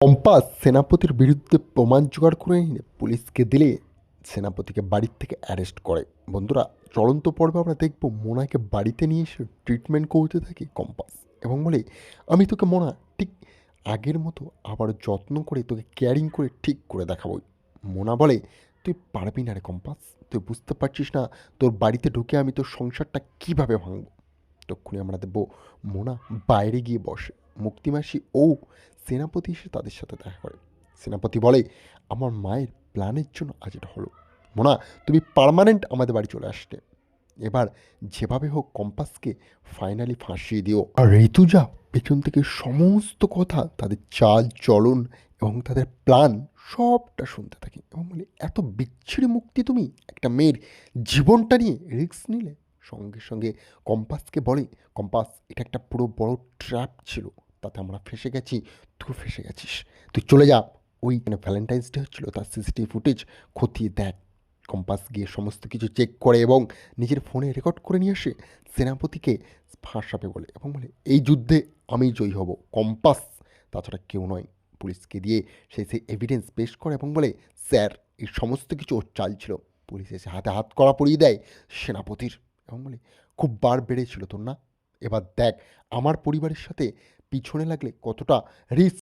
Compass সেনাপতির বিরুদ্ধে প্রমাণ জোগাড় করে এনে পুলিশকে দিলে সেনাপতিকে বাড়ির থেকে অ্যারেস্ট করে। বন্ধুরা, চলন্ত পর্বে আমরা দেখব মোনাকে বাড়িতে নিয়ে এসে ট্রিটমেন্ট করতে থাকে কম্পাস এবং বলে, আমি তোকে মোনা ঠিক আগের মতো আবার যত্ন করে তোকে কেয়ারিং করে ঠিক করে দেখাবই। মোনা বলে, তুই পারবি না রে কম্পাস, তুই বুঝতে পারছিস না তোর বাড়িতে ঢুকে আমি তোর সংসারটা কিভাবে ভাঙবো। তক্ষুনি আমরা দেখব মোনা বাইরে গিয়ে বসে। মুক্তিমাসি ও সেনাপতি এসে তাদের সাথে দেখা করে। সেনাপতি বলে, আমার মায়ের প্ল্যানের জন্য আজ এটা হলো। মোনা, তুমি পার্মানেন্ট আমাদের বাড়ি চলে আসতে। এবার যেভাবে হোক কম্পাসকে ফাইনালি ফাঁসিয়ে দিও। আর ঋতুজা পেছন থেকে সমস্ত কথা, তাদের চাল চলন এবং তাদের প্ল্যান সবটা শুনতে থাকে এবং বলে, এত বিচ্ছিরি মুক্তি তুমি একটা মেয়ের জীবনটা নিয়ে রিস্ক নিলে। সঙ্গে সঙ্গে কম্পাসকে বলে, কম্পাস এটা একটা পুরো বড় ট্র্যাপ ছিল, তাতে আমরা ফেসে গেছি, তুই ফেসে গেছিস, তুই চলে যা। ওই ভ্যালেন্টাইন্স ডে হচ্ছিল, তার সিসিটিভি ফুটেজ খতিয়ে দেখ। কম্পাস গিয়ে সমস্ত কিছু চেক করে এবং নিজের ফোনে রেকর্ড করে নিয়ে আসে সেনাপতিকে ফাঁসাবে বলে এবং বলে, এই যুদ্ধে আমি জয়ী হব, কম্পাস তাছাড়া কেউ নয়। পুলিশকে দিয়ে সেই এভিডেন্স পেশ করে এবং বলে, স্যার এই সমস্ত কিছু ওর চাল ছিল। পুলিশ এসে হাতে হাত করা পরিয়ে দেয় সেনাপতির এবং বলে, খুব বার বেড়েছিল তোর না, এবার দেখ আমার পরিবারের সাথে পিছনে লাগলে কতটা রিস্ক